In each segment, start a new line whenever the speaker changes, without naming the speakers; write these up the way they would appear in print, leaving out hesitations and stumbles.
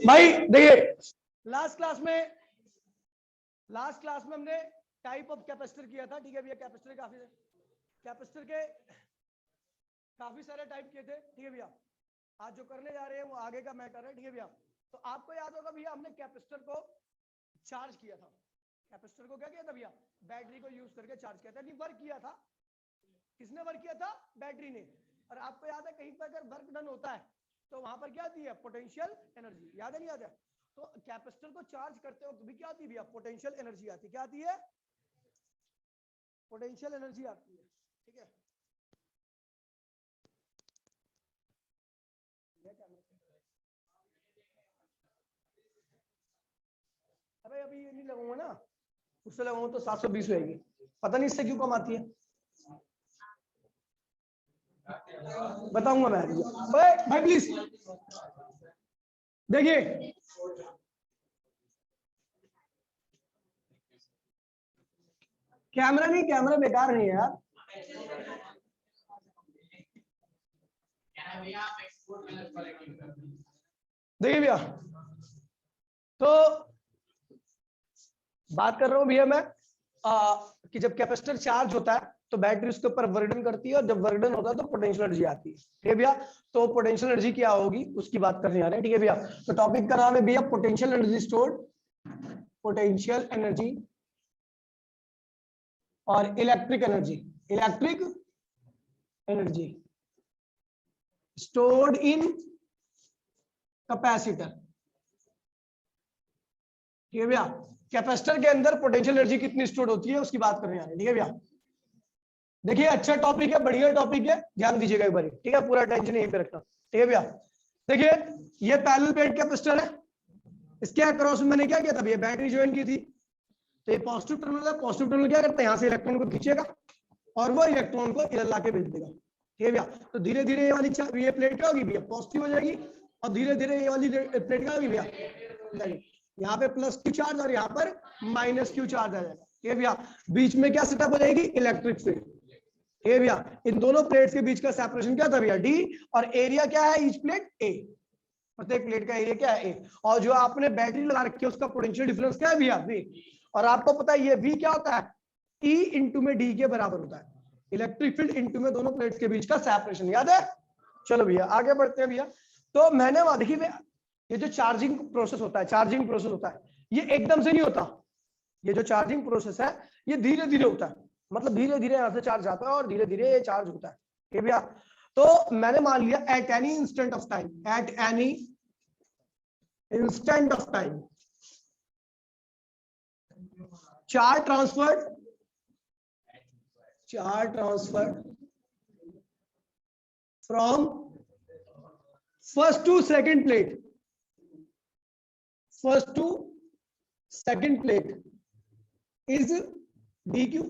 भाई देखिए last class में हमने टाइप ऑफ कैपेसिटर किया था, ठीक है भैया। कैपेसिटर के काफी सारे टाइप किए थे, ठीक है भैया। आज जो करने जा रहे हैं वो आगे का मैटर है, ठीक है भैया। तो आपको याद होगा भैया हमने कैपेसिटर को चार्ज किया था। कैपेसिटर को क्या किया था भैया? बैटरी को यूज करके चार्ज किया था। नहीं, वर्क किया था। किसने वर्क किया था? बैटरी ने। और आपको याद है कहीं पर अगर वर्क डन होता है तो वहां पर क्या आती है? Potential energy. याद है नहीं याद है? तो कैपेसिटर को चार्ज करते वक्त भी क्या आती है भैया? पोटेंशियल एनर्जी आती है। क्या आती है? पोटेंशियल एनर्जी आती है, ठीक है। अरे अभी ये नहीं लगाऊंगा ना, उससे लगाऊंगा तो 720 रहेगी। पता नहीं इससे क्यों कम आती है, बताऊंगा मैं। भाई प्लीज देखिए, कैमरा बेकार नहीं है यार। देखिए भैया, तो बात कर रहा हूं भैया मैं कि जब कैपेसिटर चार्ज होता है तो बैटरी उसके ऊपर वर्क डन करती है, और जब वर्क डन होता है तो पोटेंशियल एनर्जी आती है, ठीक है भैया। तो पोटेंशियल एनर्जी क्या होगी उसकी बात करने जा रहे हैं, ठीक है भैया। तो टॉपिक का नाम है भैया potential energy stored, potential energy और electric energy stored in capacitor, ठीक है भैया। कैपेसिटर के अंदर पोटेंशियल एनर्जी कितनी स्टोर होती है उसकी बात करने जा रहे हैं, ठीक है भैया। देखिए अच्छा टॉपिक है, बढ़िया टॉपिक है, ध्यान दीजिएगा एक बार, ठीक है। पूरा टेंशन यहीं पे रखना, ठीक है भैया। देखिए ये पैरेलल प्लेट कैपेसिटर है, इसके अक्रॉस में मैंने क्या किया था भैया? बैटरी ज्वाइन की थी। तो ये पॉजिटिव टर्मिनल है, पॉजिटिव टर्मिनल क्या करता है? यहाँ से इलेक्ट्रॉन को खींचेगा और वो इलेक्ट्रॉन को इधर ला के भेज देगा, ठीक है भैया। तो धीरे धीरे ये वाली ये प्लेट क्या होगी भैया? पॉजिटिव हो जाएगी, और धीरे धीरे ये वाली प्लेट क्या होगी भैया? यहाँ पे प्लस क्यू चार्ज और यहाँ पर माइनस क्यू चार्ज आ जाएगा, ठीक है भैया। बीच में क्या सेटअप हो जाएगी? इलेक्ट्रिक फील्ड, ठीक है भैया। इन दोनों प्लेट्स के बीच का सेपरेशन क्या था भैया? डी। और एरिया क्या है ईच प्लेट? ए। प्रत्येक प्लेट का एरिया क्या है? ए। और जो आपने बैटरी लगा रखी है उसका पोटेंशियल डिफरेंस क्या है भैया? वी। और आपको पता है ये वी क्या होता है? ई इंटू में डी के बराबर होता है। इलेक्ट्रिक फील्ड इंटू में दोनों प्लेट्स के बीच का सेपरेशन, याद है? चलो भैया आगे बढ़ते हैं भैया। तो मैंने वहां देखिए ये जो चार्जिंग प्रोसेस होता है, ये एकदम से नहीं होता। ये जो चार्जिंग प्रोसेस है ये धीरे धीरे होता है, मतलब धीरे धीरे यहाँ से चार्ज आता है और धीरे धीरे ये चार्ज होता है, ठीक है भैया। तो मैंने मान लिया at any instant of time charge transferred from first to second plate is D Q.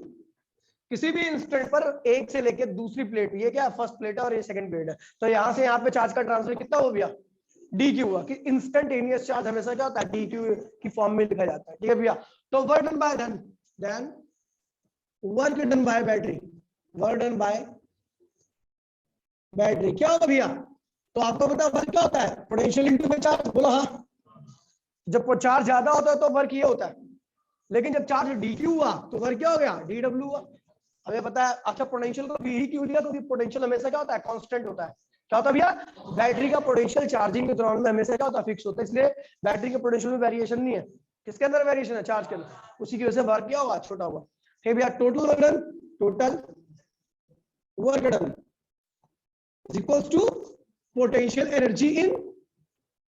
किसी भी इंस्टेंट पर एक से लेकर दूसरी प्लेट, ये क्या फर्स्ट प्लेट है और ये सेकंड प्लेट है, तो यहां से यहाँ पे चार्ज का ट्रांसफर कितना हो गया? डी क्यू हुआ। कि इंस्टेंटेनियस चार्ज हमेशा क्या होता है? डी क्यू की फॉर्म में लिखा जाता है, ठीक है भैया। तो वर्क डन बाय बैटरी क्या होगा भैया? तो आपको पता वर्क क्या होता है? पोटेंशियल इनटू में चार्ज, बोला हाँ। जब चार्ज ज्यादा होता है तो वर्क ये होता है, लेकिन जब चार्ज डी क्यू हुआ तो वर्क क्या हो गया? डी डब्ल्यू हुआ। हमें पता है। अच्छा पोटेंशियल को वी क्यू दिया तो पोटेंशियल हमेशा क्या होता है? कांस्टेंट होता है। क्या होता है भैया? बैटरी का पोटेंशियल चार्जिंग के दौरान में हमेशा क्या होता है? फिक्स होता है, इसलिए बैटरी के पोटेंशियल में वेरिएशन नहीं है। किसके अंदर वेरिएशन है? चार्ज के अंदर। उसी की वजह से वर्क क्या होगा? छोटा होगा, ठीक भैया। Total work done is equals to potential energy in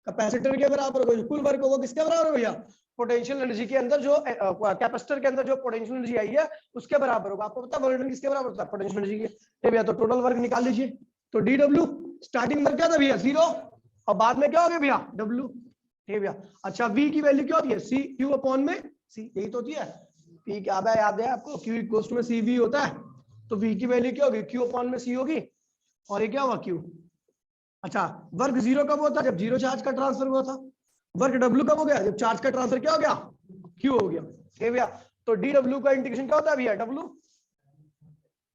capacitor के बराबर होगा। कुल वर्क होगा किसके बराबर भैया? पोटेंशियल एनर्जी के अंदर जो कैपेसिटर के अंदर जो पोटेंशियल एनर्जी आई है उसके बराबर होगा। आपको पता है वर्क डन किसके बराबर होता है? पोटेंशियल एनर्जी के, ठीक भैया। तो टोटल वर्क निकाल लीजिए। तो डी डब्ल्यू स्टार्टिंग वर्क क्या था भैया? 0, और बाद में क्या हो गया भैया? डब्ल्यू, ठीक भैया। अच्छा वी की वैल्यू क्या होती है? सी क्यू अपॉन में सी, यही तो होती है। पी क्या याद है आपको? क्यू इक्वल्स टू में सी वी होता है, तो वी की वैल्यू क्या होगी? क्यू अपॉन में सी होगी, और ये क्या हुआ? क्यू। अच्छा वर्क 0 कब होता है? जब 0 चार्ज का ट्रांसफर हुआ था। वर्क डब्ल्यू कब हो गया? जब चार्ज का ट्रांसफर क्या हो गया? क्यू हो गया, ठीक भैया। तो डी डब्ल्यू का इंटीग्रेशन क्या होता है भैया? डब्ल्यू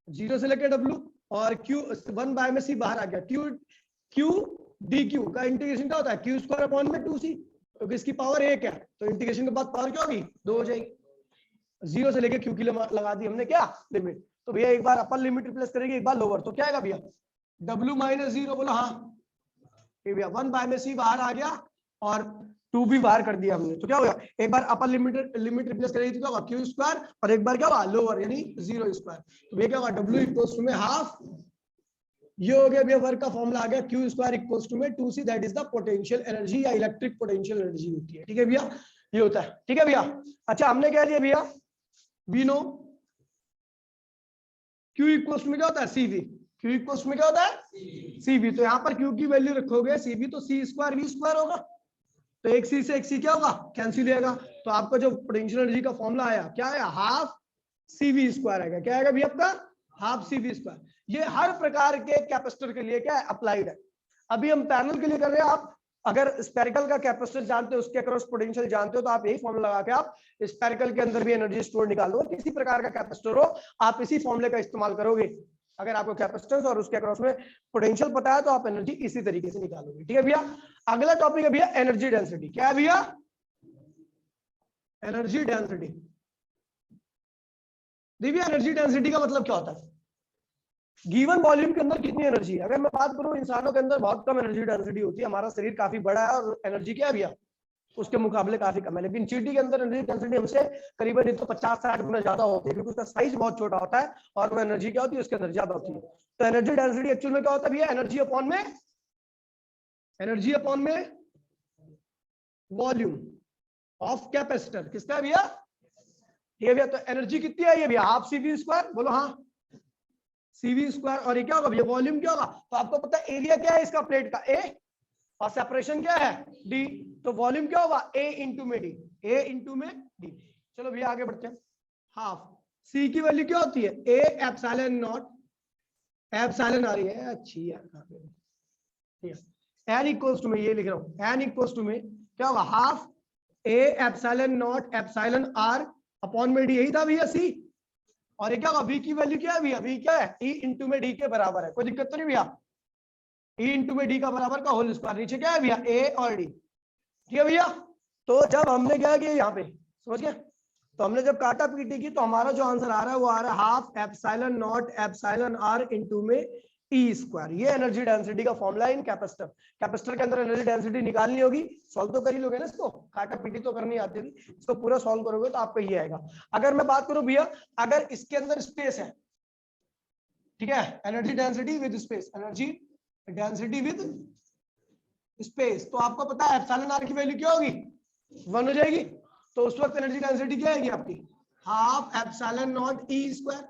0 से लेकर डब्ल्यू, और क्यू 1 बाय में सी बाहर आ गया, क्यू डी क्यू का इंटीग्रेशन क्या होता है, क्यू स्क्वायर अपॉन में 2c, क्योंकि इसकी पावर 1 है तो इंटीग्रेशन के बाद पावर क्या होगी, 2 हो जाएगी। 0 से लेके क्यू की लगा दी हमने क्या लिमिट, तो भैया एक बार अपर लिमिट रिप्लेस करेंगे, एक बार लोअर, तो क्या आएगा भैया w माइनस 0, बोलो हाँ भैया 1 बाय में c बाहर आ गया और 2 भी बाहर कर दिया हमने, तो क्या होगा, एक बार अपर लिमिट रिप्लेस करेंगे तो क्या होगा क्यू स्क्वायर, और एक बार क्या होगा लोअर यानी 0 स्क्वायर, तो भैया क्या होगा w इक्वल्स टू में हाफ, ये हो गया भैया वर्क का फॉर्मूला आ गया, क्यू स्क्वायर इक्वल्स टू में 2c, that is the potential energy या इलेक्ट्रिक पोटेंशियल एनर्जी होती है, ठीक है भैया, ये होता है, ठीक है भैया। अच्छा हमने क्या लिया भैया, वी नो Q इक्वल्स में क्या होता है CV, Q इक्वल्स में क्या होता है CV, तो यहाँ पर Q की वैल्यू रखोगे CV तो C स्क्वायर V स्क्वायर होगा, तो एक C से एक C क्या होगा कैंसिल होगा, तो आपका जो पोटेंशियल एनर्जी का फॉर्मूला आया क्या आया, हाफ CV स्क्वायर आएगा, क्या आएगा भैया आपका हाफ CV स्क्वायर। ये हर प्रकार के कैपेसिटर के लिए क्या है अप्लाइड है। अभी हम पैरेलल के लिए कर रहे हैं, आप अगर स्पेरिकल का कैपेसिटर जानते हो, उसके अक्रॉस पोटेंशियल जानते हो, तो आप यही फॉर्मूला लगा के आप स्पेरिकल के अंदर भी एनर्जी स्टोर निकाल दो, किसी प्रकार का कैपेसिटर हो आप इसी फॉर्मूले का इस्तेमाल करोगे। अगर आपको कैपेसिटर और उसके अक्रॉस में पोटेंशियल पता है तो आप एनर्जी इसी तरीके से निकालोगे, ठीक है भैया। अगला टॉपिक है भैया एनर्जी डेंसिटी, क्या है भैया एनर्जी डेंसिटी। देखिए एनर्जी डेंसिटी का मतलब क्या होता है, गिवन वॉल्यूम के अंदर कितनी एनर्जी है। अगर मैं बात करूं इंसानों के अंदर बहुत कम एनर्जी डेंसिटी होती है, हमारा शरीर काफी बड़ा है और एनर्जी क्या है भैया उसके मुकाबले काफी कम है, लेकिन चींटी के अंदर एनर्जी डेंसिटी हमसे करीबन 50-60 गुना ज्यादा होती है, क्योंकि उसका साइज बहुत छोटा होता है और वो एनर्जी क्या होती है उसके अंदर ज्यादा होती है। तो एनर्जी डेंसिटी एक्चुअल में क्या होता है भैया, एनर्जी अपॉन में वॉल्यूम ऑफ कैपेसिटर, किसका है भैया ये भैया। तो एनर्जी कितनी है ये भैया हाफ CV स्क्वायर, बोलो हाँ CV स्क्वायर, और ये क्या होगा भैया वॉल्यूम क्या होगा, तो आपको पता है एरिया क्या है इसका प्लेट का A और सेपरेशन क्या है D, तो वॉल्यूम क्या होगा A इंटू में D। चलो भैया आगे बढ़ते हैं, हाफ C की वैल्यू क्या होती है A एप्सिलॉन नॉट, एप्सिलॉन आ रही है अच्छी है, n इक्वल्स टू में ये लिख रहा हूं, n इक्वल्स टू में क्या होगा half A epsilon not epsilon R upon में D, यही था भैया C, और ये क्या होगा V की वैल्यू क्या है भैया, V क्या है E इंटू में D के बराबर है, कोई दिक्कत तो नहीं भैया, E इंटू में D का बराबर का होल स्क्वायर, नीचे क्या है भैया A और D, ठीक है भैया। तो जब हमने क्या किया यहाँ पे समझ गए, तो हमने जब काटा पीटी की तो हमारा जो आंसर आ रहा है वो आ रहा है half epsilon not epsilon R into में E स्क्वायर। ये एनर्जी डेंसिटी का फॉर्मूला है इन कैपेसिटर। कैपेसिटर के अंदर एनर्जी डेंसिटी निकालनी होगी, सॉल्व तो कर ही लोगे ना इसको, काटा पीटी तो करनी आती थी, इसको पूरा सॉल्व करोगे तो आपको ये आएगा। अगर मैं बात करूं भैया अगर इसके अंदर स्पेस है, ठीक है, energy density with space, energy density with space, तो आपको पता है एप्सिलॉन R की वैल्यू क्या होगी 1 हो जाएगी, तो उस वक्त एनर्जी डेंसिटी क्या आएगी आपकी half epsilon not E square.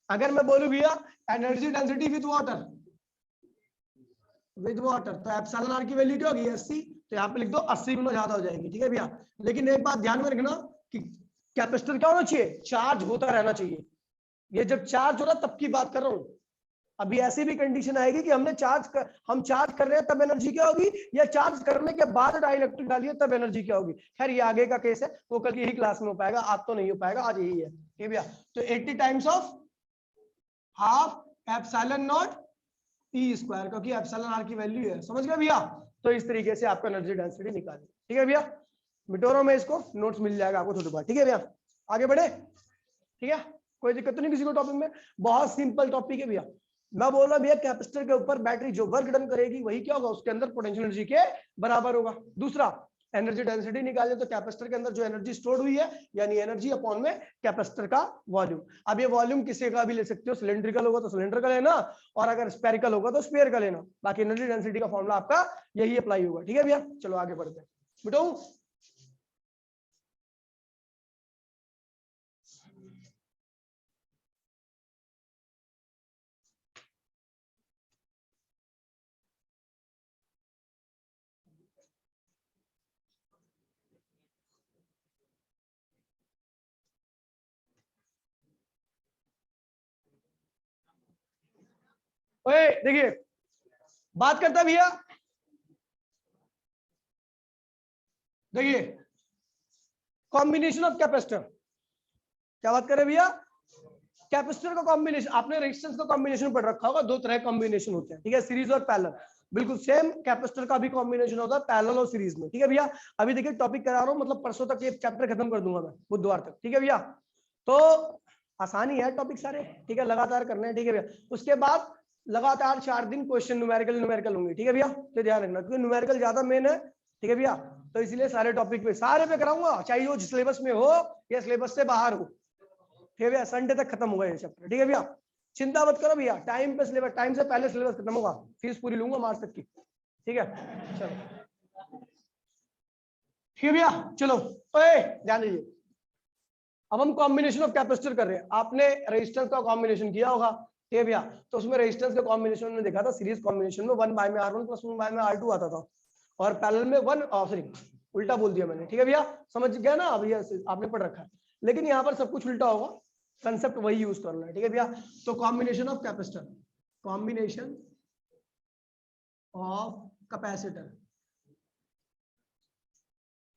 अगर मैं बोलूं भैया एनर्जी डेंसिटी विद वाटर तो एप्सिलॉन R की वैल्यू क्या होगी 80, तो यहाँ पे लिख दो 80 गुना ज्यादा हो जाएगी, ठीक है भैया। लेकिन एक बात ध्यान में रखना कि कैपेसिटर क्या होना चाहिए, चार्ज होता रहना चाहिए। ये जब चार्ज हो रहा तब की बात कर रहा हूं, अभी ऐसी भी कंडीशन आएगी कि हम चार्ज कर रहे हैं तब एनर्जी क्या होगी, या चार्ज करने के बाद डाइलेक्ट्रिक डालिए तब एनर्जी क्या होगी। खैर ये आगे का केस है, वो कल की ही क्लास में हो पाएगा, आज तो नहीं हो पाएगा, आज यही है, ठीक है भैया। तो 80 times of half epsilon not E square, क्योंकि एप्सिलॉन R की वैल्यू है, समझ गए भैया। तो इस तरीके से आपका एनर्जी डेंसिटी निकालिए, ठीक है भैया। मिटोरो में इसको नोट्स मिल जाएगा आपको थोड़ी बार, ठीक है भैया। आगे बढ़े, ठीक है, कोई दिक्कत तो नहीं किसी को टॉपिक में, बहुत सिंपल टॉपिक है भैया। मैं बोल रहा भैया कैपेसिटर के ऊपर बैटरी जो वर्क डन करेगी वही क्या होगा उसके अंदर पोटेंशियल एनर्जी के बराबर होगा। दूसरा एनर्जी डेंसिटी निकाले तो कैपेसिटर के अंदर जो एनर्जी स्टोर्ड हुई है यानी एनर्जी अपॉन में कैपेसिटर का वॉल्यूम। अब ये वॉल्यूम किसी का भी ले सकते हो, सिलेंड्रिकल होगा तो सिलेंडर का लेना और अगर स्फेरिकल होगा तो स्फीयर का लेना, बाकी एनर्जी डेंसिटी का फॉर्मूला आपका यही अप्लाई होगा, ठीक है भैया। चलो आगे बढ़ते हैं बेटो। देखिए बात करता भैया, देखिए कॉम्बिनेशन ऑफ कैपेसिटर, क्या बात करें भैया, कैपेसिटर का कॉम्बिनेशन। आपने रेजिस्टेंस का कॉम्बिनेशन पढ़ रखा होगा, दो तरह कॉम्बिनेशन होते हैं, ठीक है, सीरीज और पैरेलल। बिल्कुल सेम कैपेसिटर का भी कॉम्बिनेशन होता है पैरेलल और सीरीज में, ठीक है भैया। अभी देखिए टॉपिक करा रहा हूँ, मतलब परसों तक ये चैप्टर खत्म कर दूंगा मैं, बुधवार तक, ठीक है भैया। तो आसानी है टॉपिक सारे, ठीक है, लगातार करने हैं, ठीक है भैया। उसके बाद लगातार 4 दिन क्वेश्चन न्यूमेरिकल होंगे, ठीक है भैया। तो ध्यान रखना क्योंकि न्यूमेरिकल ज्यादा मेन है, ठीक है भैया। तो इसलिए सारे टॉपिक पे सारे पे कराऊंगा, चाहे वो सिलेबस में हो या सिलेबस से बाहर हो, ठीक है भैया। संडे तक खत्म होगा ये चैप्टर, ठीक है भैया। चिंता मत करो भैया, टाइम पे सिलेबस, टाइम से पहले सिलेबस खत्म होगा, फीस पूरी लूंगा मार्च तक की, ठीक है। चलो ठीक है भैया, चलो ध्यान दीजिए। अब हम कॉम्बिनेशन ऑफ कैपेसिटर कर रहे हैं। आपने रेजिस्टेंस का कॉम्बिनेशन किया होगा, ठीक है भैया। तो उसमें रेजिस्टेंस का कॉम्बिनेशन में देखा था, सीरीज कॉम्बिनेशन में 1 बाय में R1 प्लस 1 बाय में R2 आता था, और पैरेलल में 1 सॉरी उल्टा बोल दिया मैंने, ठीक है भैया। समझ गया ना भैया, आपने पढ़ रखा है। लेकिन यहाँ पर सब कुछ उल्टा होगा, कंसेप्ट वही यूज करना है, ठीक है भैया। तो combination of capacitor, combination of capacitor,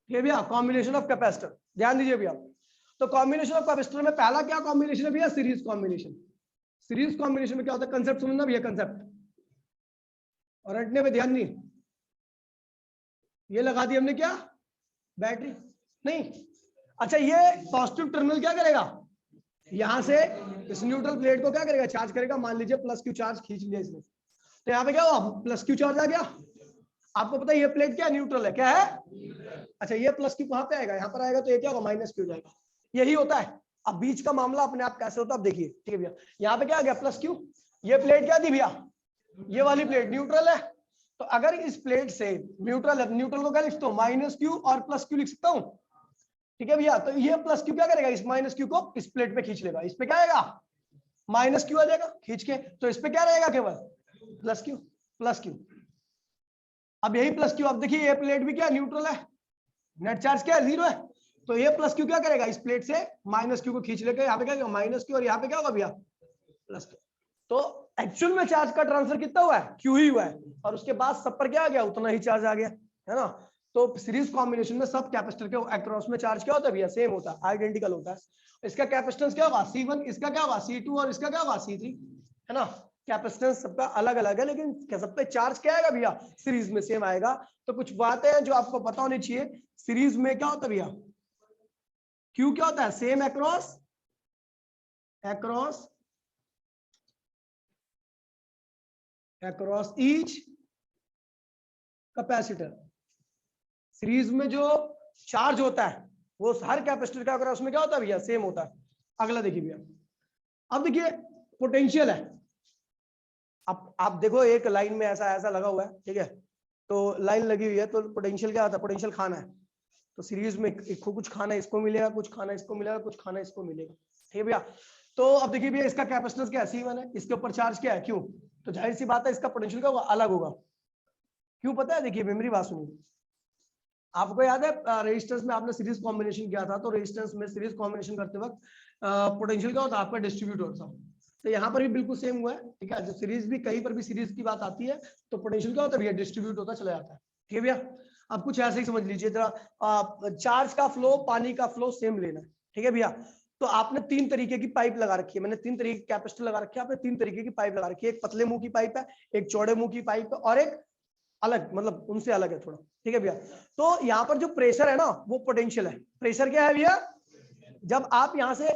ठीक है भैया। कॉम्बिनेशन ऑफ कैपेसिटर, ध्यान दीजिए भैया। तो कॉम्बिनेशन ऑफ कैपेसिटर में पहला क्या कॉम्बिनेशन है भैया, सीरीज कॉम्बिनेशन। सीरीज कॉम्बिनेशन में क्या होता है, कंसेप्ट समझना भैया, कंसेप्ट, और रटने पे ध्यान नहीं। ये लगा दी हमने क्या, बैटरी नहीं, अच्छा ये पॉजिटिव टर्मिनल क्या करेगा, यहां से इस न्यूट्रल प्लेट को क्या करेगा, चार्ज करेगा। मान लीजिए प्लस क्यू चार्ज खींच लिया इसने, तो यहाँ पे क्या हुआ, प्लस क्यू चार्ज आ गया। आपको पता है ये प्लेट क्या न्यूट्रल है, क्या है, अच्छा ये प्लस क्यू कहां पे आएगा, यहाँ पर आएगा, तो ये क्या होगा, माइनस क्यू जाएगा। यही होता है। अब बीच का मामला अपने आप कैसे होता है, अब देखिए, ठीक है भैया। यहाँ पे क्या आ गया, प्लस क्यू, ये प्लेट क्या थी भैया, ये वाली प्लेट न्यूट्रल है। तो अगर इस प्लेट से न्यूट्रल है, न्यूट्रल को क्या लिखता हूँ, माइनस क्यू और प्लस क्यू लिख सकता हूँ, ठीक है भैया। तो ये प्लस क्यू क्या करेगा, इस माइनस क्यू को इस प्लेट पे खींच लेगा, इस पे क्या आएगा, माइनस क्यू आ जाएगा खींच के, तो इस पे क्या रहेगा, केवल प्लस क्यू, प्लस क्यू। अब यही प्लस क्यू, अब देखिए ये प्लेट भी क्या न्यूट्रल है, नेट चार्ज क्या है, 0 है। तो ये प्लस क्यू क्या करेगा, इस प्लेट से माइनस क्यू को खींच लेगा, यहाँ पे क्या माइनस क्यू, और यहाँ पे क्या होगा भैया, प्लस क्यू। तो एक्चुअल में चार्ज का ट्रांसफर कितना हुआ है, क्यू ही हुआ है, और उसके बाद सब पर क्या आ गया, उतना ही चार्ज आ गया, है ना। तो सीरीज कॉम्बिनेशन में सब कैपेसिटर के अक्रॉस में चार्ज क्या होता है भैया, सेम होता है, आइडेंटिकल होता है। इसका कैपेसिटेंस क्या होगा, C1, इसका क्या होगा C2, और इसका क्या होगा C3, है ना। कैपेसिटेंस सबका अलग अलग है, लेकिन सब पे चार्ज क्या आएगा भैया, सीरीज में सेम आएगा। तो कुछ बातें हैं जो आपको पता होनी चाहिए। सीरीज में क्या होता है भैया, क्यू क्या होता है, same across, across across each capacitor. Series में जो चार्ज होता है वो हर कैपेसिटर का अक्रॉस में क्या होता है भैया, सेम होता है। अगला देखिए भैया, अब देखिए पोटेंशियल है। अब आप देखो एक लाइन में ऐसा ऐसा लगा हुआ है, ठीक है। तो लाइन लगी हुई है, तो पोटेंशियल क्या होता है, पोटेंशियल खाना है। तो सीरीज में कुछ खाना इसको मिलेगा, कुछ खाना इसको मिलेगा, कुछ खाना इसको मिलेगा, ठीक है भैया। तो अब देखिए भैया, इसका कैपेसिटेंस क्या है, C1 है, इसके ऊपर चार्ज क्या है, क्यू। तो जाहिर सी बात है इसका पोटेंशियल क्या होगा, अलग होगा। क्यों पता है, देखिए मेमोरी बात सुनिए। आपको याद है रेजिस्टेंस में आपने सीरीज कॉम्बिनेशन किया था, तो रेजिस्टेंस में सीरीज कॉम्बिनेशन करते वक्त पोटेंशियल क्या होता है आपका, डिस्ट्रीब्यूट होता है। तो यहाँ पर भी बिल्कुल सेम हुआ है, ठीक है। जो सीरीज भी कहीं पर भी सीरीज की बात आती है तो पोटेंशियल क्या होता है भैया, डिस्ट्रीब्यूट होता चला जाता है, ठीक है भैया। अब कुछ ऐसे ही समझ लीजिए जरा, चार्ज का फ्लो, पानी का फ्लो सेम लेना है, ठीक है भैया। तो आपने 3 तरीके की पाइप लगा रखी है, मैंने 3 तरीके की कैपेसिटर लगा रखी है, आपने 3 तरीके की पाइप लगा रखी है। एक पतले मुंह की पाइप है, एक चौड़े मुंह की पाइप है, और एक अलग, मतलब उनसे अलग है थोड़ा, ठीक है भैया। तो यहाँ पर जो प्रेशर है ना वो पोटेंशियल है। प्रेशर क्या है भैया, जब आप यहाँ से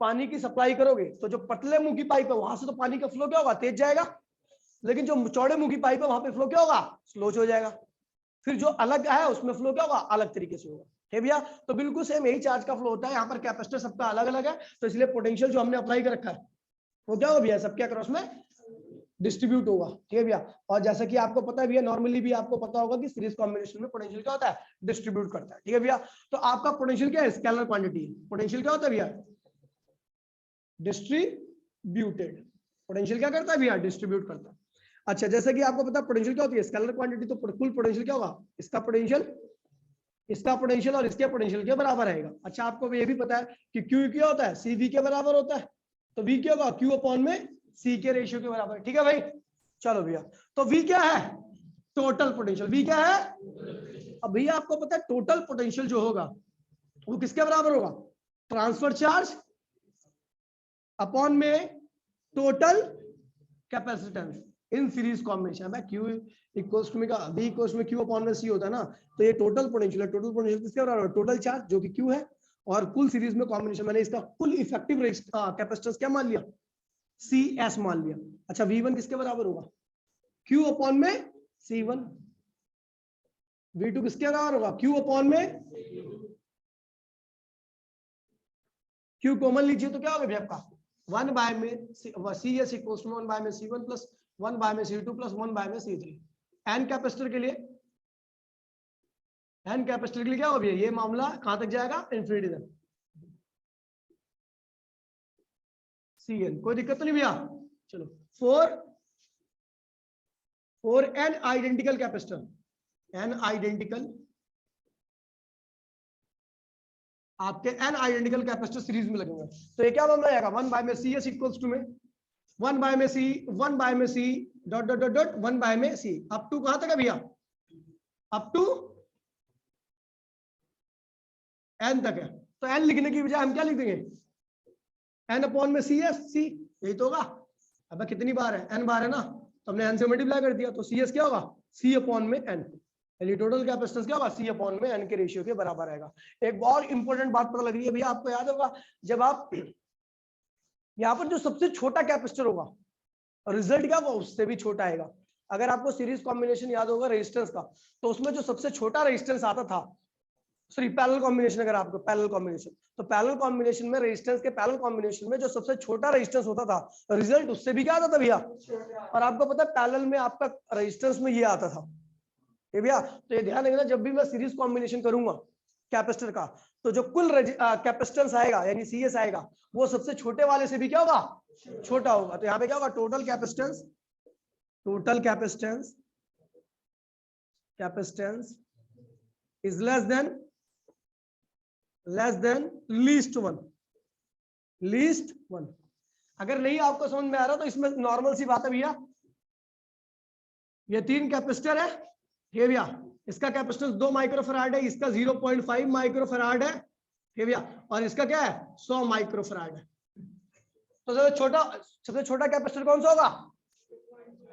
पानी की सप्लाई करोगे तो जो पतले मुंह की पाइप है वहां से तो पानी का फ्लो क्या होगा, तेज जाएगा। लेकिन जो चौड़े मुंह की पाइप है वहां पे फ्लो क्या होगा, स्लो हो जाएगा। फिर जो अलग है उसमें फ्लो क्या होगा, अलग तरीके से होगा, ठीक भैया। तो बिल्कुल सेम यही चार्ज का फ्लो होता है। यहाँ पर कैपेसिटर सबका अलग अलग है, तो इसलिए पोटेंशियल जो हमने अप्लाई कर रखा है वो क्या होगा भैया, सबके अक्रॉस में डिस्ट्रीब्यूट होगा, ठीक है भैया। और जैसा कि आपको पता है भैया, नॉर्मली भी आपको पता होगा कि सीरीज कॉम्बिनेशन में पोटेंशियल क्या होता है, डिस्ट्रीब्यूट करता है, ठीक है भैया। तो आपका पोटेंशियल क्या है, स्केलर क्वांटिटी है। पोटेंशियल क्या होता है भैया, डिस्ट्रीब्यूटेड। पोटेंशियल क्या करता है भैया, डिस्ट्रीब्यूट करता है। अच्छा, जैसे कि आपको पता है पोटेंशियल क्या होती है, स्केलर क्वांटिटी। तो कुल पोटेंशियल क्या होगा, इसका पोटेंशियल और इसके पोटेंशियल के बराबर रहेगा। अच्छा, आपको ये भी पता है कि क्यू क्या होता है, सी वी के बराबर होता है। तो वी क्या होगा, क्यू अपॉन में सी के रेशियो के बराबर, ठीक है भाई। चलो भैया, तो वी क्या है, टोटल पोटेंशियल। वी क्या है, अब भैया आपको पता है टोटल पोटेंशियल जो होगा वो किसके बराबर होगा, ट्रांसफर चार्ज अपॉन में total capacitance. In series combination है Q इक्वल्स टू में का V इक्वल्स में Q अपॉन में C होता है ना, तो ये टोटल पोटेंशियल है। टोटल पोटेंशियल किसके बराबर है? टोटल चार्ज जो कि Q है, और कुल सीरीज में कॉम्बिनेशन मैंने इसका कुल इफेक्टिव कैपेसिटेंस क्या मान लिया? CS मान लिया। अच्छा V1 किसके बराबर होगा? Q अपॉन में C1। V2 किसके बराबर होगा? Q अपॉन में Q कॉमन लीजिए तो क्या होगा भैया आपका 1 बाय में CS इक्वल्स टू 1 बाय में C1 प्लस 1 बाय में C2 प्लस 1 बाय में C3। एन कैपेसिटर के लिए क्या होगा भैया? ये मामला कहां तक जाएगा? इन्फिनिटी तक। Cn कोई दिक्कत तो नहीं भैया? चलो for N identical capacitor, N identical आपके एन आइडेंटिकल कैपेसिटर सीरीज में लगेंगे, तो ये क्या मामला आएगा? 1 बाय में CS इक्वल्स टू में 1 बाय में C dot dot dot dot 1 by में C अप टू कहां तक है भैया? अप टू n तक है। तो n लिखने की बजाय हम क्या लिख देंगे? n अपॉन में CS C, यही तो होगा। अब कितनी बार है? n बार है ना, तो हमने n से मल्टीप्लाई कर दिया, तो CS क्या होगा? C अपॉन में n। टोटल कैपेसिटेंस क्या होगा? C अपॉन में n के रेशियो के बराबर आएगा। एक और इंपॉर्टेंट बात पता लग रही है भैया, आपको याद होगा जब आप यहाँ पर जो सबसे छोटा कैपेसिटर होगा, रिजल्ट क्या होगा? उससे भी छोटा आएगा। अगर आपको सीरीज कॉम्बिनेशन याद होगा रेजिस्टेंस का, तो उसमें जो सबसे छोटा रेजिस्टेंस आता था, सॉरी पैरेलल कॉम्बिनेशन, अगर आपको पैरेलल कॉम्बिनेशन, तो पैरेलल कॉम्बिनेशन में रेजिस्टेंस के पैरेलल कॉम्बिनेशन में जो सबसे छोटा रेजिस्टेंस होता था, रिजल्ट उससे भी क्या आता था भैया? और आपको पता है पैरेलल में आपका रेजिस्टेंस में ये आता था ये भैया। तो ये ध्यान रखना, जब भी मैं सीरीज कॉम्बिनेशन करूंगा कैपेसिटर का, तो जो कुल कैपेसिटेंस आएगा यानी CS आएगा, वो सबसे छोटे वाले से भी क्या होगा? छोटा होगा। तो यहाँ पे क्या होगा? Total capacitance is less than least one. अगर नहीं आपको समझ में आ रहा तो इसमें नॉर्मल सी बात है भैया, ये 3 कैपेसिटर है, ये भैया इसका कैपेसिटेंस 2 माइक्रोफैराड है, इसका 0.5 माइक्रोफैराड है, ये भैया, और इसका क्या है? 100 माइक्रोफैराड है। तो सबसे छोटा कैपेसिटर कौन सा होगा?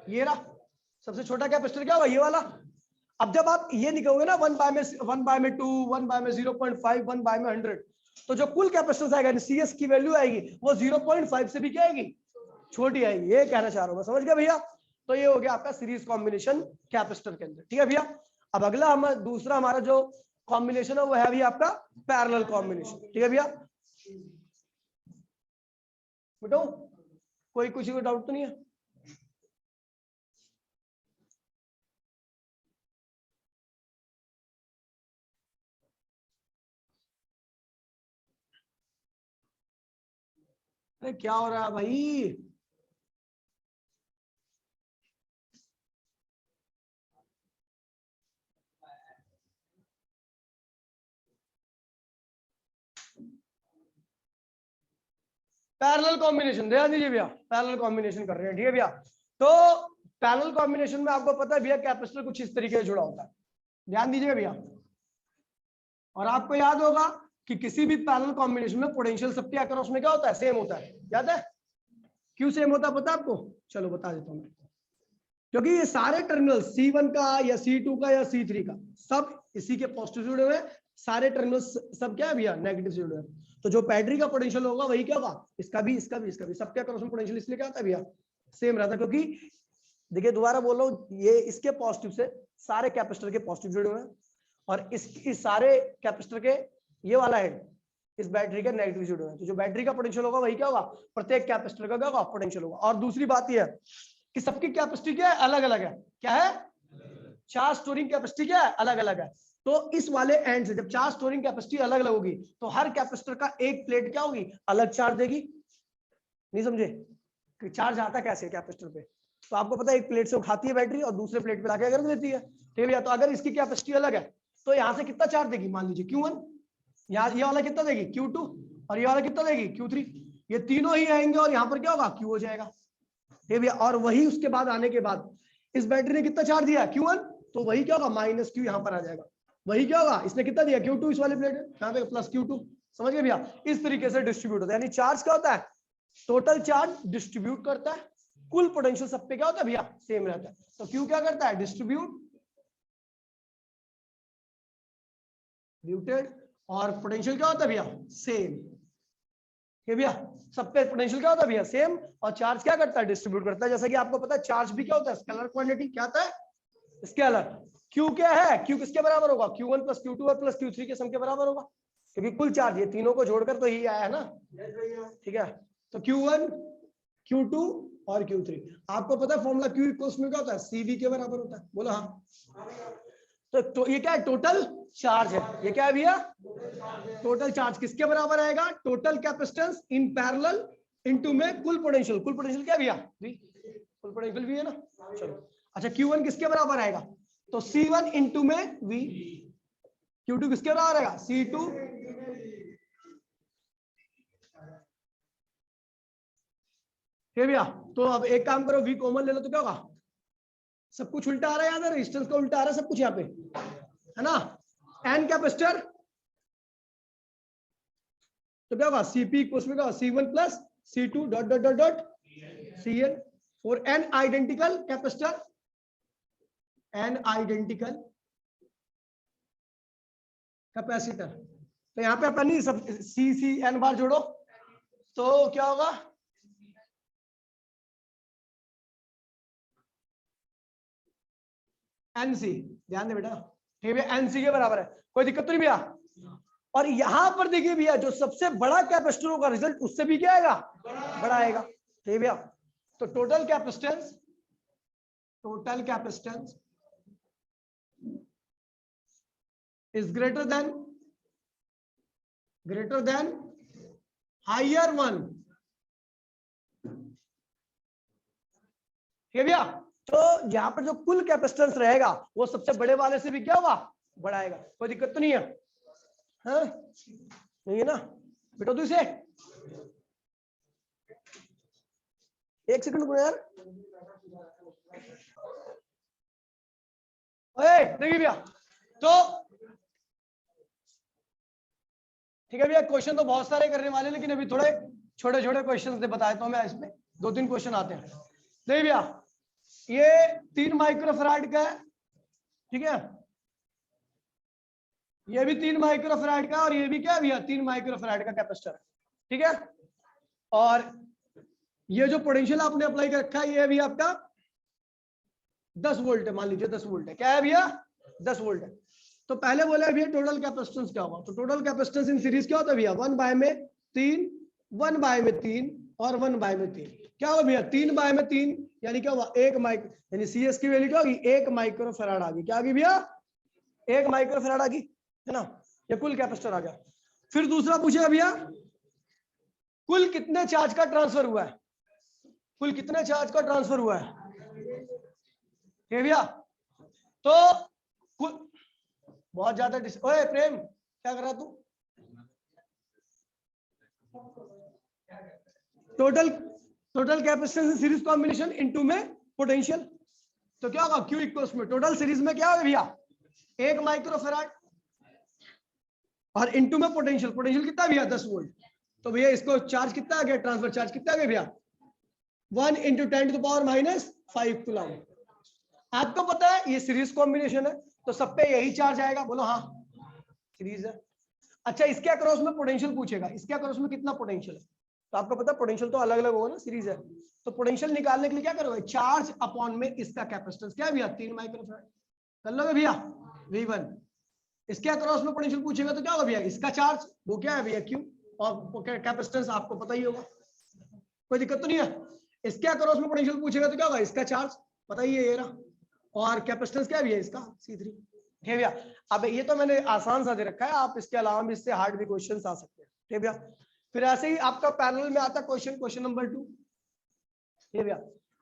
ये रहा सबसे छोटा कैपेसिटर, क्या होगा? ये वाला। अब जब आप ये निकलोगे ना 1 बाय में 2, 1 बाय में 0.5, 1 बाय में 100, तो जो कुल कैपेसिटेंस आएगा CS की वैल्यू आएगी वो 0.5 से भी क्या आएगी? छोटी आएगी। ये कहना चाह रहा हूं मैं, समझ गया भैया? तो ये हो गया आपका सीरीज कॉम्बिनेशन कैपेसिटर के अंदर, ठीक है भैया। अब अगला दूसरा हमारा जो कॉम्बिनेशन है वो है भी आपका पैरेलल कॉम्बिनेशन, ठीक है भैया। बेटो कोई कुछ डाउट तो नहीं है? अरे क्या हो रहा है भाई? पैरेलल कॉम्बिनेशन ध्यान दीजिए भैया, पैरेलल कॉम्बिनेशन कर रहे हैं, ठीक है भैया। तो पैरेलल कॉम्बिनेशन में आपको पता है भैया कैपेसिटर कुछ इस तरीके से जुड़ा होता है, ध्यान दीजिएगा भैया। और आपको याद होगा कि किसी भी पैरेलल कॉम्बिनेशन में पोटेंशियल सबके अक्रॉस में क्या होता है? सेम होता है, याद है? क्यों सेम होता है पता है आपको? चलो बता देता हूँ। क्योंकि ये सारे टर्मिनल C1 का या C2 का या C3 का सब इसी के पॉजिटिव जुड़े हुए, सारे टर्मिनल सब क्या है भैया? नेगेटिव से जुड़े हुए। तो जो बैटरी का पोटेंशियल होगा वही क्या होगा? इसका भी सबके अक्रॉस में पोटेंशियल इसलिए क्या होता है भैया? सेम रहता है। क्योंकि देखिए दोबारा बोल रहा हूं, ये इसके पॉजिटिव से सारे कैपेसिटर के पॉजिटिव जुड़े हुए हैं, और इस सारे कैपेसिटर के ये वाला हेड इस बैटरी के नेगेटिव जुड़े हुए हैं। तो जो बैटरी का पोटेंशियल होगा वही क्या होगा? प्रत्येक कैपेसिटर का क्या होगा? पोटेंशियल होगा। और दूसरी बात यह है कि सबकी कैपेसिटी क्या है? अलग अलग है। क्या है? चार्ज स्टोरिंग कैपेसिटी क्या है? अलग अलग है। तो इस वाले एंड से जब चार्ज स्टोरिंग कैपेसिटी अलग अलग होगी, तो हर कैपेसिटर का एक प्लेट क्या होगी? अलग चार्ज देगी। नहीं समझे कि चार्ज आता कैसे कैपेसिटर पे? तो आपको पता है एक प्लेट से उठाती है बैटरी और दूसरे प्लेट पे लाके रख देती है, ठीक है भैया। तो अगर इसकी कैपेसिटी अलग है तो यहाँ से कितना चार्ज देगी? मान लीजिए Q1, यहाँ ये वाला कितना देगी? Q2, और ये वाला कितना देगी? Q3। ये तीनों ही आएंगे और यहाँ पर क्या होगा? Q हो जाएगा, ठीक है भैया। और वही उसके बाद आने के बाद इस बैटरी ने कितना चार्ज दिया? Q1, तो वही क्या होगा? -Q यहाँ पर आ जाएगा। वही क्या होगा? इसने कितना दिया? Q2 इस वाले प्लेट में, यहाँ पे प्लस Q2। समझ गए भैया? इस तरीके से डिस्ट्रीब्यूट होता है, यानी चार्ज क्या होता है? टोटल चार्ज डिस्ट्रीब्यूट करता है, कुल पोटेंशियल सब पे क्या होता है भैया, सेम रहता है। तो क्यू क्या करता है, डिस्ट्रीब्यूटेड, और पोटेंशियल क्या होता है भैया, सेम। भैया सब पे पोटेंशियल क्या होता है भैया, सेम, और चार्ज क्या करता है, डिस्ट्रीब्यूट करता है। जैसा कि आपको पता है चार्ज भी क्या होता है, स्केलर क्वांटिटी। क्या होता है, स्केलर। क्यू क्या है, क्यू किसके बराबर होगा, Q1 प्लस Q2 और प्लस Q3 के सम के बराबर होगा, क्योंकि कुल चार्ज ये तीनों को जोड़कर तो यही आया है ना। ठीक है, तो Q1 Q2 और Q3। आपको पता है फॉर्मूला Q इक्वल्स में क्या होता है, CV के बराबर होता है, बोलो हाँ। तो ये क्या है, टोटल चार्ज है। ये क्या है भैया, टोटल चार्ज किसके बराबर आएगा, total capacitance in parallel into में कुल पोटेंशियल। कुल पोटेंशियल क्या है भैया, कुल पोटेंशियल भी है ना। चलो अच्छा, Q1 किसके बराबर आएगा, तो C1 इंटू में V। Q2 किसके बराबर आएगा, C2। ठीक है भैया, तो अब एक काम करो, V कॉमन ले लो तो क्या होगा, सब कुछ उल्टा आ रहा है, याद है रेजिस्टेंस का उल्टा आ रहा है सब कुछ यहाँ पे, है ना। N कैपेसिटर, तो क्या होगा, CP इक्वल्स में क्या होगा, C1 plus C2 dot dot dot dot CN। और N identical capacitor, N identical capacitor, तो यहाँ पे अपन सब C N बार जोड़ो तो क्या होगा, NC। ध्यान दे बेटा, ठीक है, NC के बराबर है, कोई दिक्कत तो नहीं भैया। और यहां पर देखिए भैया, जो सबसे बड़ा कैपेसिटर होगा रिजल्ट उससे भी क्या आएगा, बड़ा आएगा। ठीक है भैया, तो total capacitance is greater than higher one. ठीक है भैया, तो यहां पर जो कुल कैपेसिटेंस रहेगा वो सबसे बड़े वाले से भी क्या होगा, बड़ा आएगा। कोई दिक्कत तो नहीं है, हाँ नहीं है ना बेटा। तो इसे एक सेकंड को यार, देखिए भैया, तो ठीक है भैया, क्वेश्चन तो बहुत सारे करने वाले, लेकिन अभी थोड़े छोटे छोटे क्वेश्चन बताए तो हमें इसमें 2-3 क्वेश्चन आते हैं। देखिए भैया, ये 3 माइक्रोफैराड का है, ठीक है, ये भी 3 माइक्रोफैराड का, और ये भी क्या है भैया, 3 माइक्रोफैराड का कैपेसिटर है, ठीक है। और ये जो पोटेंशियल आपने अप्लाई कर रखा है, ये भी आपका 10 वोल्ट है, मान लीजिए 10 वोल्ट है। क्या है भैया, 10 वोल्ट है। तो पहले बोला भैया टोटल कैपेसिटेंस क्या होगा, तो टोटल कैपेसिटेंस इन सीरीज क्या होता है भैया, 1/3, 1/3 और 1/3। क्या होगा भैया, 3/3 यानी क्या हुआ, 1 माइक्रो, यानी CS की वैल्यू क्या होगी, 1 माइक्रोफैराड आ गई। क्या आ गई भैया, 1 माइक्रोफैराड आ गई, है ना। ये कुल कैपेसिटर आ गया। फिर दूसरा पूछेगा भैया, कुल कितने चार्ज का ट्रांसफर हुआ है, कुल कितने चार्ज का ट्रांसफर हुआ है। ठीक भैया, तो कुल बहुत ज्यादा ओए प्रेम क्या कर रहा तू, total capacitance series combination into में पोटेंशियल। तो क्या होगा, Q इक्वल्स में टोटल सीरीज में क्या होगा भैया, 1 माइक्रोफैराड, और इनटू में पोटेंशियल। पोटेंशियल कितना भैया, 10 वोल्ट। तो भैया इसको चार्ज कितना आ गया, ट्रांसफर चार्ज कितना आ गया भैया, 1 × 10⁻⁵ कूलम। आपको पता है ये सीरीज कॉम्बिनेशन है, तो सब पे यही चार्ज आएगा, बोलो हाँ सीरीज है। अच्छा, इसके अक्रॉस में पोटेंशियल पूछेगा, इसके अक्रॉस में कितना पोटेंशियल है, तो आपको पता है पोटेंशियल तो अलग अलग होगा ना, सीरीज है। तो पोटेंशियल निकालने के लिए क्या करोगे, चार्ज अपॉन में इसका कैपेसिटेंस, क्या है भैया 3 माइक्रोफैराड, कर लोगे भैया V1। इसके अक्रॉस में पोटेंशियल पूछेगा तो क्या होगा भैया, इसका चार्ज वो क्या है भैया Q, और कैपेसिटेंस आपको पता ही होगा, कोई दिक्कत तो नहीं है। इसके अक्रॉस में पोटेंशियल पूछेगा तो क्या होगा, इसका चार्ज पता ही है ये रहा, और कैपेसिटेंस क्या भी है इसका C3। ठीक है भैया, अब ये तो मैंने आसान सा दे रखा है, आप इसके अलावा भी इससे हार्ड भी क्वेश्चंस आ सकते हैं। ठीक है भैया, फिर ऐसे ही आपका पैरेलल में आता क्वेश्चन नंबर 2। ठीक है भैया,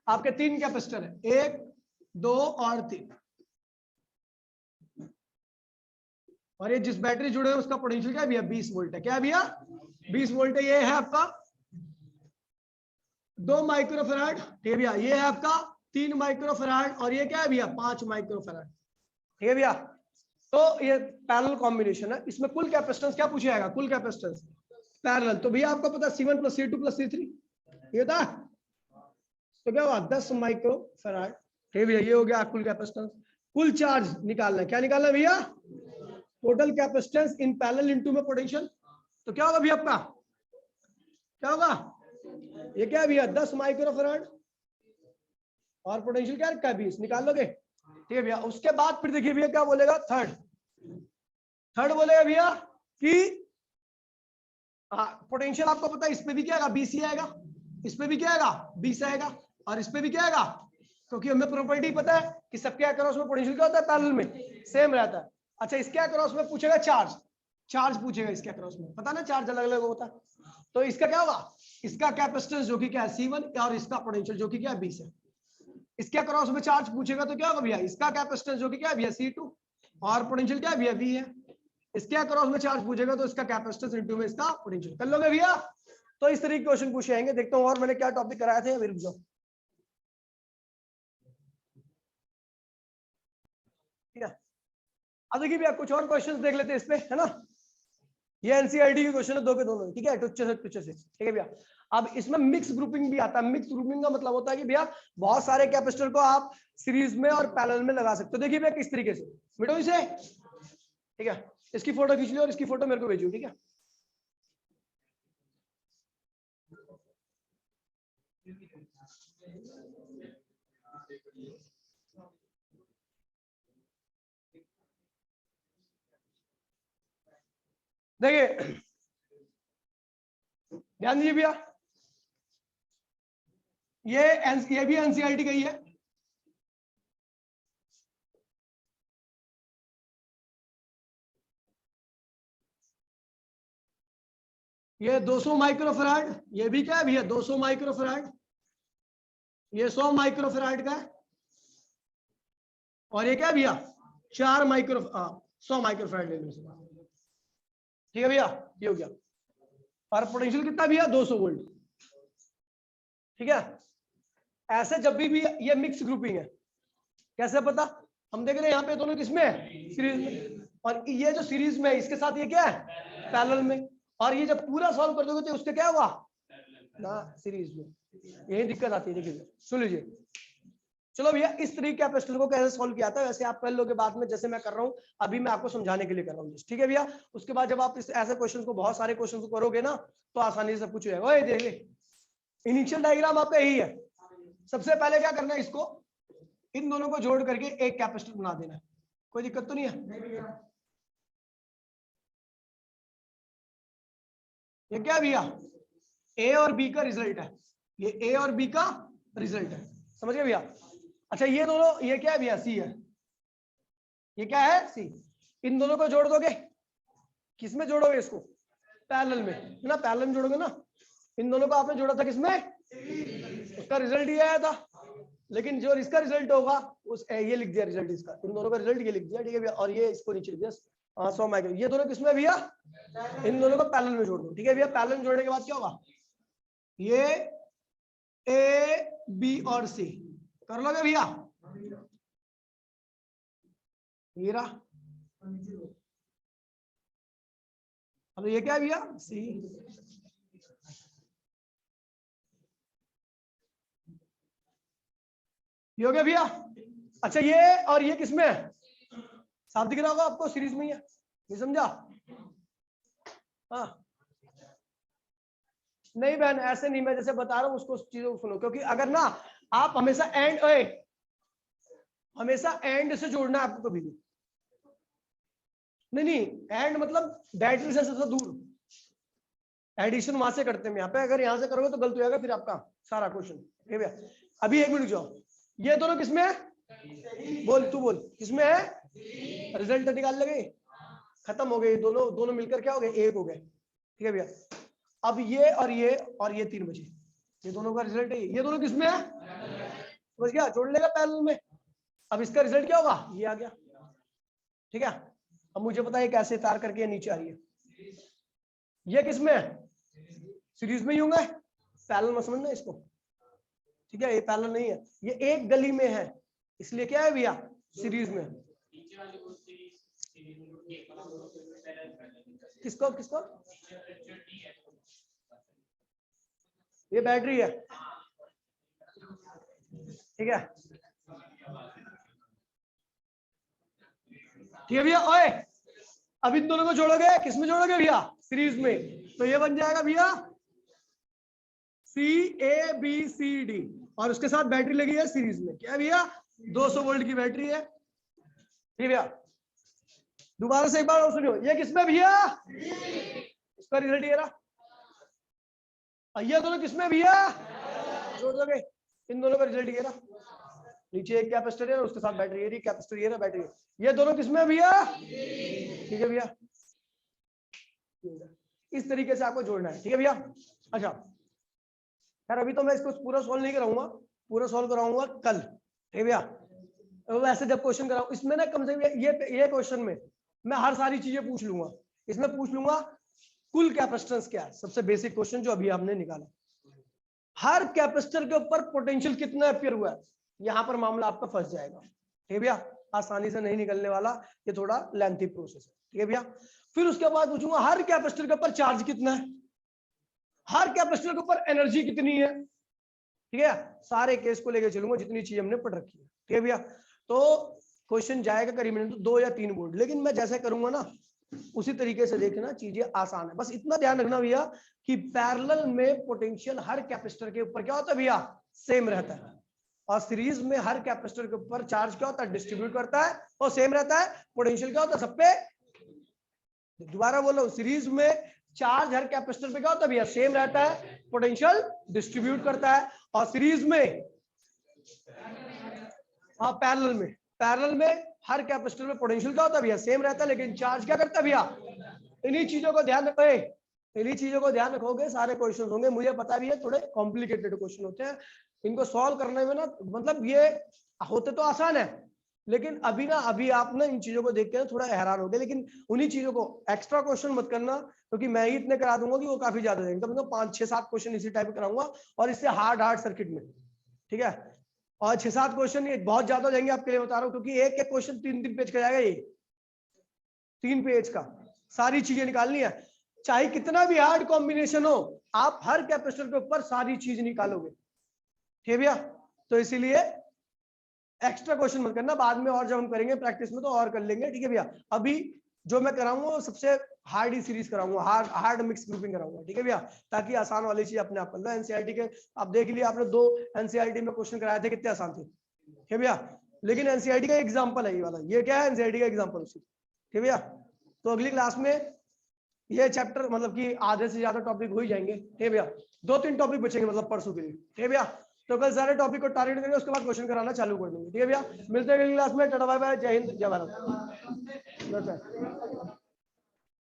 आपके 3 कैपेसिटर है, 1, 2 और 3, और ये जिस बैटरी जुड़े हैं उसका पोटेंशियल क्या है भैया, 20 वोल्ट है। क्या है भैया, 20 वोल्ट है। ये है आपका 2 माइक्रोफैराड। ठीक है भैया, ये है आपका 3 माइक्रोफैराड, और ये क्या है भैया 5 माइक्रोफैराड। ठीक है भैया, तो ये पैरेलल कॉम्बिनेशन है। इसमें कुल कैपेसिटेंस क्या पूछा जाएगा, कुल कैपेसिटेंस पैरेलल। तो भैया आपको पता C1 + C2 + C3 ये था, तो क्या हुआ 10 माइक्रो फैराड। ठीक है भैया, ये हो गया कुल कैपेसिटेंस। कुल चार्ज निकालना है, क्या निकालना है भैया? Total capacitance in parallel into में पोटेंशियल। तो क्या होगा भैया आपका, क्या होगा? ये क्या है भैया 10 माइक्रो फैराड और पोटेंशियल क्या रखा है 20, निकाल लोगे। ठीक है भैया, उसके बाद फिर देखिए भैया क्या बोलेगा, थर्ड बोलेगा भैया कि पोटेंशियल आपको पता है इस पे भी क्या आएगा 20 ही आएगा, इस पे भी क्या आएगा 20 आएगा, और इस पे भी क्या आएगा, क्योंकि हमें प्रॉपर्टी पता है कि सबके अक्रॉस में पोटेंशियल क्या होता है पैरेलल में सेम रहता है। अच्छा, इसके अक्रॉस में पूछेगा चार्ज पूछेगा इसके अक्रॉस में, पता ना चार्ज अलग अलग होता है। तो इसका क्या होगा, इसका कैपेसिटेंस जो कि क्या है C1 और इसका पोटेंशियल जो कि क्या है 20 है। इसके अक्रॉस में चार्ज पूछेगा तो क्या होगा भैया, इसका कैपेसिटेंस जो कि क्या है भैया C2 और पोटेंशियल क्या है भैया V है। इसके अक्रॉस में चार्ज पूछेगा तो इसका कैपेसिटेंस इनटू में इसका पोटेंशियल। कर लोगे भैया? तो इस तरीके के क्वेश्चन पूछे जाएंगे। देखता हूं और मैंने क्या टॉपिक कराए थे, अभी रुक जाओ। ठीक है, अब देखिए भैया कुछ और क्वेश्चंस देख लेते हैं इस पे, है ना। ये एनसीईआरटी के क्वेश्चन है, दो के दोनों, ठीक है, टुच्चे से। ठीक है भैया, अब इसमें मिक्स ग्रुपिंग भी आता है। मिक्स ग्रुपिंग का मतलब होता है कि भैया बहुत सारे कैपेसिटर को आप सीरीज में और पैरेलल में लगा सकते हो। देखिए भैया किस तरीके से, मिटो इसे, ठीक है, इसकी फोटो खींच लो और इसकी फोटो मेरे को भेजियो, ठीक है। देखिए ध्यान दीजिए भैया, ये भी एनसीईआरटी का ही है। ये 200 माइक्रोफैराड, ये भी क्या है भैया 200 माइक्रोफैराड, ये 100 माइक्रोफैराड का है, और ये क्या है भैया 100 माइक्रोफैराड ले लो। ठीक है भैया, ये हो गया। और पोटेंशियल कितना भैया 200 वोल्ट। ठीक है, ऐसे जब भी ये मिक्स ग्रुपिंग है, कैसे पता, हम देख रहे हैं यहाँ पे दोनों किसमें है सीरीज में, और ये जो सीरीज में है इसके साथ ये क्या है पैरेलल में, और ये जब पूरा सॉल्व कर दोगे तो उसके क्या हुआ ना सीरीज में। यही दिक्कत आती है। देखिए सुन लीजिए, चलो भैया इस तरीके के कैपेसिटर को कैसे सॉल्व किया था वैसे आप कर लोगे बाद में, जैसे मैं कर रहा हूँ अभी मैं आपको समझाने के लिए कर रहा हूँ। ठीक है भैया, उसके बाद जब आप इस ऐसे क्वेश्चन को बहुत सारे क्वेश्चन को करोगे ना तो आसानी से सब कुछ हो जाएगा। ओए देखिए इनिशियल डायग्राम आपका यही है। सबसे पहले क्या करना है, इसको इन दोनों को जोड़ करके एक कैपेसिटर बना देना है। कोई दिक्कत तो नहीं है? ये क्या भैया ए और बी का रिजल्ट है, ये ए और बी का रिजल्ट है, समझ गए भैया। अच्छा ये दोनों, ये क्या है भैया सी है, ये क्या है सी। इन दोनों को जोड़ दोगे, किसमें जोड़ोगे इसको पैरेलल में, है ना, पैरेलल में जोड़ोगे ना। इन दोनों को आपने जोड़ा था किसमें, उसका रिजल्ट ये आया था। लेकिन जो इसका रिजल्ट होगा उस ये लिख दिया रिजल्ट इसका, इन दोनों का रिजल्ट ये लिख दिया। ठीक है भैया, और ये इसको नीचे लिख दिया 100 माइक्रो। ये दोनों किसमें भैया, इन दोनों को पैरेलल में जोड़ दो। ठीक है भैया, पैरेलल में जोड़ने के बाद क्या होगा, ये ए बी और सी कर लोगे भैया, हीरा। अब ये क्या है भैया सी, ये हो गया भैया। अच्छा ये और ये किसमें है, साफ दिख रहा होगा आपको, सीरीज में ही है, नहीं समझा? हाँ नहीं बहन ऐसे नहीं, मैं जैसे बता रहा हूँ उसको चीजों को सुनो, क्योंकि अगर ना आप हमेशा एंड से जोड़ना है आपको कभी भी नहीं, एंड मतलब बैटरी से सबसे दूर, एडिशन वहां से करते हैं यहाँ पे, अगर यहाँ से करोगे तो गलत हो जाएगा फिर आपका सारा क्वेश्चन। ठीक है भैया, अभी एक मिनट जाओ, ये दोनों किसमें है, बोल तू बोल किसमें है, रिजल्ट निकाल लगे, खत्म हो गए दोनों, दोनों मिलकर क्या हो गए एक हो गए। ठीक है भैया, अब ये और ये 3 बचे, ये दोनों का रिजल्ट है, ये दोनों किसमें है समझ गया, जोड़ लेगा पैरेलल में। अब इसका रिजल्ट क्या होगा, ये आ गया। ठीक है, अब मुझे पता है कैसे तार करके ये नीचे आ रही है, ये किसमें है सीरीज में ही होंगे, पैरेलल में समझना इसको। ठीक है, ये पैरेलल नहीं है, ये एक गली में है, इसलिए क्या है भैया सीरीज में। किसको किसको, ये बैटरी है, ठीक है, ठीक है भैया। ओए अब इन दोनों को जोड़ोगे, किस में जोड़ोगे भैया? सीरीज में। तो ये बन जाएगा भैया CABCD, और उसके साथ बैटरी लगी है सीरीज में, क्या भैया? 200 वोल्ट की बैटरी है। ठीक भैया, दोबारा से एक बार और सुनियो, ये किसमें भैया? इसका रिजल्ट ये रहा। ये दोनों किसमें भैया? जोड़ दोगे, इन दोनों का रिजल्ट ये रहा। नीचे एक कैपेसिटर है और उसके साथ बैटरी, ये कैपेसिटर ये रहा, बैटरी, ये दोनों किसमें भैया? ठीक है भैया, इस तरीके से आपको जोड़ना है। ठीक है भैया। अच्छा यार, अभी तो मैं इसको पूरा सॉल्व नहीं कराऊंगा, पूरा सॉल्व कराऊंगा कल। ठीक है भैया, वैसे जब क्वेश्चन कराऊं इसमें ना, कम से कम ये क्वेश्चन में मैं हर सारी चीजें पूछ लूंगा। इसमें पूछ लूंगा कुल कैपेसिटेंस क्या है, सबसे बेसिक क्वेश्चन जो अभी आपने निकाला। हर कैपेसिटर के ऊपर पोटेंशियल कितना अपियर हुआ है, यहां पर मामला आपका फंस जाएगा। ठीक है भैया, आसानी से नहीं निकलने वाला, ये थोड़ा लेंथी प्रोसेस है। ठीक है भैया, फिर उसके बाद पूछूंगा हर कैपेसिटर के ऊपर चार्ज कितना है, हर कैपेसिटर के ऊपर एनर्जी कितनी है। ठीक है, सारे केस को लेकर चलूंगा जितनी चीज हमने पढ़ रखी है। ठीक है भैया, तो क्वेश्चन जाएगा करीबन तो 2 या 3 बोर्ड, लेकिन मैं जैसे करूंगा ना उसी तरीके से देखना, चीजें आसान है। बस इतना ध्यान रखना भैया कि पैरेलल में पोटेंशियल हर कैपेसिटर के ऊपर क्या होता है भैया? सेम रहता है, और सीरीज में हर कैपेसिटर के ऊपर चार्ज क्या होता है? डिस्ट्रीब्यूट करता है और सेम रहता है। पोटेंशियल क्या होता है? सब पे, दोबारा बोलो, सीरीज में चार्ज हर कैपेसिटर पे क्या होता है भैया? सेम रहता है, पोटेंशियल डिस्ट्रीब्यूट करता है। और सीरीज में, हाँ पैरेलल में हर कैपेसिटर में पोटेंशियल क्या होता है भैया? सेम रहता है, लेकिन चार्ज क्या करता है भैया? इन्हीं चीजों को ध्यान रखो, इन्हीं चीजों को ध्यान रखोगे, सारे क्वेश्चन होंगे। मुझे पता भी है थोड़े कॉम्प्लिकेटेड क्वेश्चन होते हैं, इनको सॉल्व करने में ना, मतलब ये होते तो आसान है, लेकिन अभी आप ना इन चीजों को देख के थोड़ा हैरान हो गए। लेकिन उन्हीं चीजों को एक्स्ट्रा क्वेश्चन मत करना, क्योंकि मैं ही इतने करा दूंगा कि वो काफी ज्यादा देंगे। तो मतलब 5, 6, 7 क्वेश्चन इसी टाइप कराऊंगा, और इससे हार्ड सर्किट में। ठीक है, और 6-7 क्वेश्चन ये बहुत ज्यादा जाएंगे आपके लिए बता रहा हूँ, क्योंकि एक एक क्वेश्चन 3-3 पेज का जाएगा, ये 3 पेज का सारी चीजें निकालनी है। चाहे कितना भी हार्ड कॉम्बिनेशन हो, आप हर कैपेसिटर के ऊपर सारी चीज निकालोगे। ठीक है भैया, तो इसीलिए एक्स्ट्रा क्वेश्चन मत करना, बाद में और जब हम करेंगे प्रैक्टिस में तो और कर लेंगे। ठीक है भैया, अभी जो मैं कराऊंगा वो सबसे हार्ड ही सीरीज कराऊंगा, हार्ड मिक्स ग्रुपिंग कराऊंगा। ठीक है भैया, ताकि आसान वाली चीज अपने आप कर लो। एनसीईआरटी के आप देख लिया, आपने 2 एनसीईआरटी में क्वेश्चन कराए थे, कितने आसान थे। ठीक है भैया, लेकिन एनसीईआरटी का एग्जाम्पल है ये वाला, ये क्या है? एनसीईआरटी का एग्जाम्पल उसी। ठीक है भैया, तो अगली क्लास में ये चैप्टर मतलब कि आधे से ज्यादा टॉपिक हो ही जाएंगे। ठीक है भैया, 2-3 टॉपिक बचेंगे मतलब परसों के लिए। ठीक है भैया, तो कल सारे टॉपिक को टारगेट करेंगे, उसके बाद क्वेश्चन कराना चालू कर देंगे। ठीक है भैया, मिलते हैं अगली क्लास में। टाटा बाय बाय, जय हिंद, जय भारत।